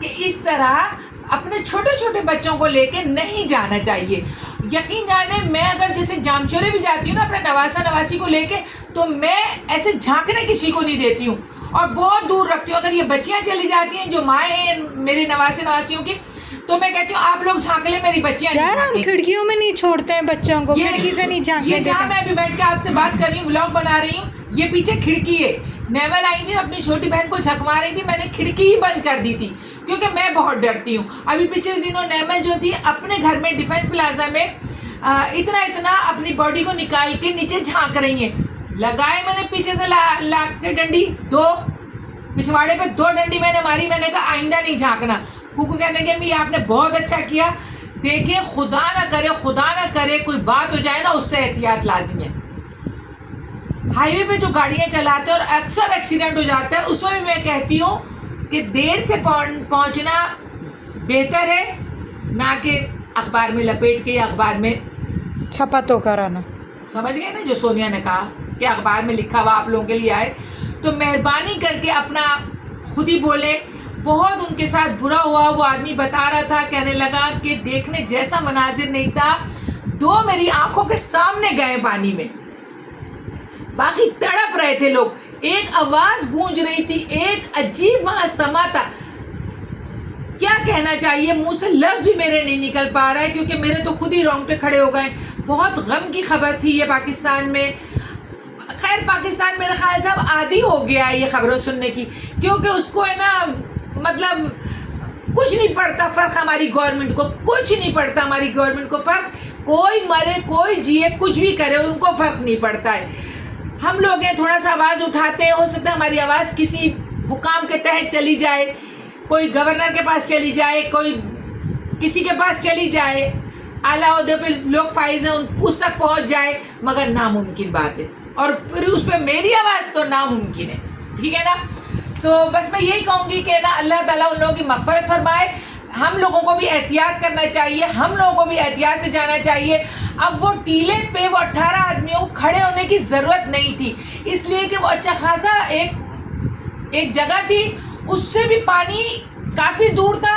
کہ اس طرح اپنے چھوٹے چھوٹے بچوں کو لے کے نہیں جانا چاہیے. یقین جانے میں اگر جیسے جامچورے بھی جاتی ہوں نا اپنے نواسا نواسی کو لے کے, تو میں ایسے جھانکنے کسی کو نہیں دیتی ہوں اور بہت دور رکھتی ہوں. اگر یہ بچیاں چلی جاتی ہیں جو مائیں ہیں میرے نواسے نواسیوں کی, تو میں کہتی ہوں آپ لوگ جھانک لیں, میری بچیاں یار ہم کھڑکیوں میں نہیں چھوڑتے ہیں بچوں کو, کھڑکی سے نہیں جھانکنے یہ جہاں دیتے. میں ابھی بیٹھ کے آپ سے بات کر رہی ہوں, ولاگ بنا رہی ہوں, یہ پیچھے کھڑکی ہے. نیول آئی تھی اپنی چھوٹی بہن کو جھکما رہی تھی, میں نے کھڑکی ہی بند کر دی تھی کیونکہ میں بہت ڈرتی ہوں. ابھی پچھلے دنوں نیمل جو تھی اپنے گھر میں ڈیفینس پلازا میں اتنا اپنی باڈی کو نکال کے نیچے جھانک رہی ہیں. لگائے میں نے پیچھے سے لا کے ڈنڈی, 2 پچھواڑے پہ 2 ڈنڈی میں نے ماری. میں نے کہا آئندہ نہیں جھانکنا. کوکو کہنے کے امی آپ نے بہت اچھا کیا. دیکھیں خدا نہ کرے کوئی بات ہو جائے نا, اس سے احتیاط لازمی ہے. ہائی وے پہ جو گاڑیاں چلاتے ہیں اور اکثر ایکسیڈنٹ ہو جاتا ہے, اس میں بھی میں کہتی ہوں کہ دیر سے پہنچنا بہتر ہے نہ کہ اخبار میں لپیٹ کے یا اخبار میں چھپا تو کرانا. سمجھ گئے نا جو سونیا نے کہا کہ اخبار میں لکھا ہوا آپ لوگوں کے لیے آئے. تو مہربانی کر کے اپنا خود ہی بولیں. بہت ان کے ساتھ برا ہوا. وہ آدمی بتا رہا تھا, کہنے لگا کہ دیکھنے جیسا مناظر نہیں تھا. 2 میری آنکھوں کے سامنے گئے پانی میں, باقی تڑپ رہے تھے لوگ. ایک آواز گونج رہی تھی, ایک عجیب وہاں سما تھا. کیا کہنا چاہیے, منہ سے لفظ بھی میرے نہیں نکل پا رہا ہے کیونکہ میرے تو خود ہی رونگٹے کھڑے ہو گئے. بہت غم کی خبر تھی یہ پاکستان میں. خیر پاکستان میرے خیال سے اب عادی ہو گیا ہے یہ خبروں سننے کی, کیونکہ اس کو ہے نا مطلب کچھ نہیں پڑتا فرق ہماری گورنمنٹ کو, کچھ نہیں پڑتا ہماری گورنمنٹ کو فرق. کوئی مرے کوئی جیے کچھ بھی کرے ان کو فرق نہیں پڑتا ہے. ہم لوگ ہیں تھوڑا سا آواز اٹھاتے ہیں, ہو سکتا ہے ہماری آواز کسی حکام کے تحت چلی جائے, کوئی گورنر کے پاس چلی جائے, کوئی کسی کے پاس چلی جائے, اعلیٰ عہدے پہ لوگ فائز ہیں اس تک پہنچ جائے, مگر ناممکن بات ہے. اور پھر اس پہ میری آواز تو ناممکن ہے. ٹھیک ہے نا. تو بس میں یہی کہوں گی کہ نا اللہ تعالیٰ ان لوگوں کی مغفرت فرمائے. ہم لوگوں کو بھی احتیاط کرنا چاہیے, ہم لوگوں کو بھی احتیاط سے جانا چاہیے. اب وہ ٹیلے پہ وہ 18 آدمیوں کو کھڑے ہونے کی ضرورت نہیں تھی, اس لیے کہ وہ اچھا خاصا ایک جگہ تھی, اس سے بھی پانی کافی دور تھا.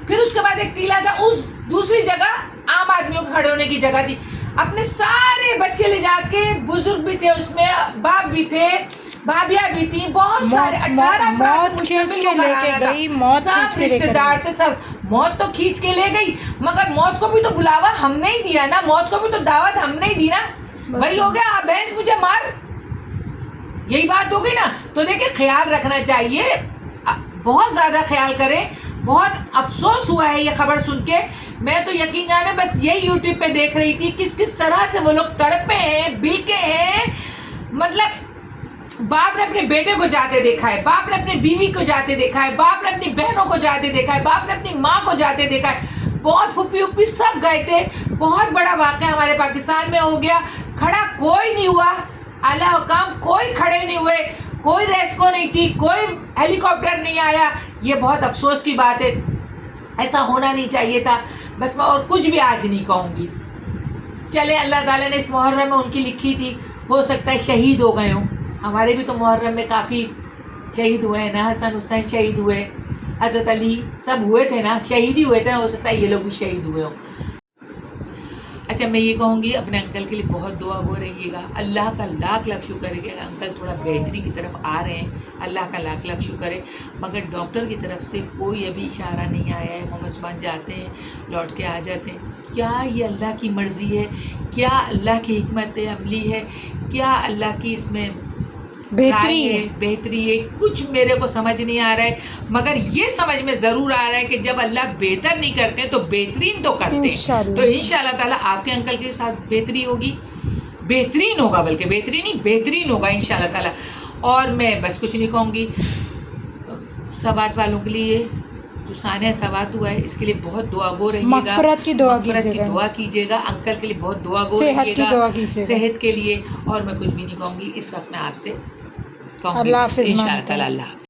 پھر اس کے بعد ایک ٹیلا تھا, اس دوسری جگہ عام آدمیوں کے کھڑے ہونے کی جگہ تھی. اپنے سارے بچے لے جا کے, بزرگ بھی تھے اس میں, باپ بھی تھے, بھابیاں بھی تھیں, بہت سارے 18 موت کھینچ کے لے کے گئی, موت کھینچ کے لے رشتے دار تھے سب. موت تو کھینچ کے لے گئی, مگر موت کو بھی تو بلاوا ہم نے ہی دیا نا, موت کو بھی تو دعوت ہم نے ہی دی نا. وہی ہو گیا, بھینس مجھے مار, یہی بات ہو گئی نا. تو دیکھیں خیال رکھنا چاہیے, بہت زیادہ خیال کریں. بہت افسوس ہوا ہے یہ خبر سن کے. میں تو یقین جانے بس یہی یوٹیوب پہ دیکھ رہی تھی کس طرح سے وہ لوگ تڑپے ہیں, بلکے ہیں. مطلب باپ نے اپنے بیٹے کو جاتے دیکھا ہے, باپ نے اپنی بیوی کو جاتے دیکھا ہے, باپ نے اپنی بہنوں کو جاتے دیکھا ہے, باپ نے اپنی ماں کو جاتے دیکھا ہے. بہت پھپھی اپھی سب گئے تھے. بہت بڑا واقعہ ہمارے پاکستان میں ہو گیا. کھڑا کوئی نہیں ہوا, اعلیٰ حکام کوئی کھڑے نہیں ہوئے, کوئی ریسکو نہیں تھی, کوئی ہیلی کاپٹر نہیں آیا. یہ بہت افسوس کی بات ہے, ایسا ہونا نہیں چاہیے تھا. بس میں اور کچھ بھی آج نہیں کہوں گی. چلے اللہ تعالیٰ نے اس محرم میں ان کی لکھی تھی, ہو سکتا ہے شہید ہو گئے ہوں. ہمارے بھی تو محرم میں کافی شہید ہوئے ہیں نا, حسن حسین شہید ہوئے, حضرت علی سب ہوئے تھے نا, شہید ہی ہوئے تھے نا, ہو سکتا ہے یہ لوگ بھی شہید ہوئے ہوں. اچھا میں یہ کہوں گی اپنے انکل کے لیے بہت دعا ہو رہیے گا. اللہ کا لاکھ لاکھ شکر ہے کہ انکل تھوڑا بہتری کی طرف آ رہے ہیں, اللہ کا لاکھ لاکھ شکر ہے. مگر ڈاکٹر کی طرف سے کوئی ابھی اشارہ نہیں آیا ہے. محمد عثمان جاتے ہیں, لوٹ کے آ جاتے ہیں. کیا یہ اللہ کی مرضی ہے, کیا اللہ کی حکمت عملی ہے, کیا اللہ کی اس میں بہتری ہے, کچھ میرے کو سمجھ نہیں آ رہا ہے. مگر یہ سمجھ میں ضرور آ رہا ہے کہ جب اللہ بہتر نہیں کرتے تو بہترین تو کرتے ہیں. تو انشاءاللہ تعالیٰ آپ کے انکل کے ساتھ بہتری ہوگی, بہترین ہوگا, بلکہ بہترین نہیں بہترین ہوگا انشاءاللہ تعالیٰ. اور میں بس کچھ نہیں کہوں گی. سوات والوں کے لیے جو ثانیہ سوات ہوا ہے اس کے لیے بہت دعا گو رہیے گا, مغفرت کی دعا کیجیے گا. انکل کے لیے بہت دعا گو رہیے گا, صحت کے لیے. اور میں کچھ بھی نہیں کہوں گی اس وقت, میں آپ سے کہوں گی اللہ حافظ. انشاءاللہ تعالیٰ اللہ.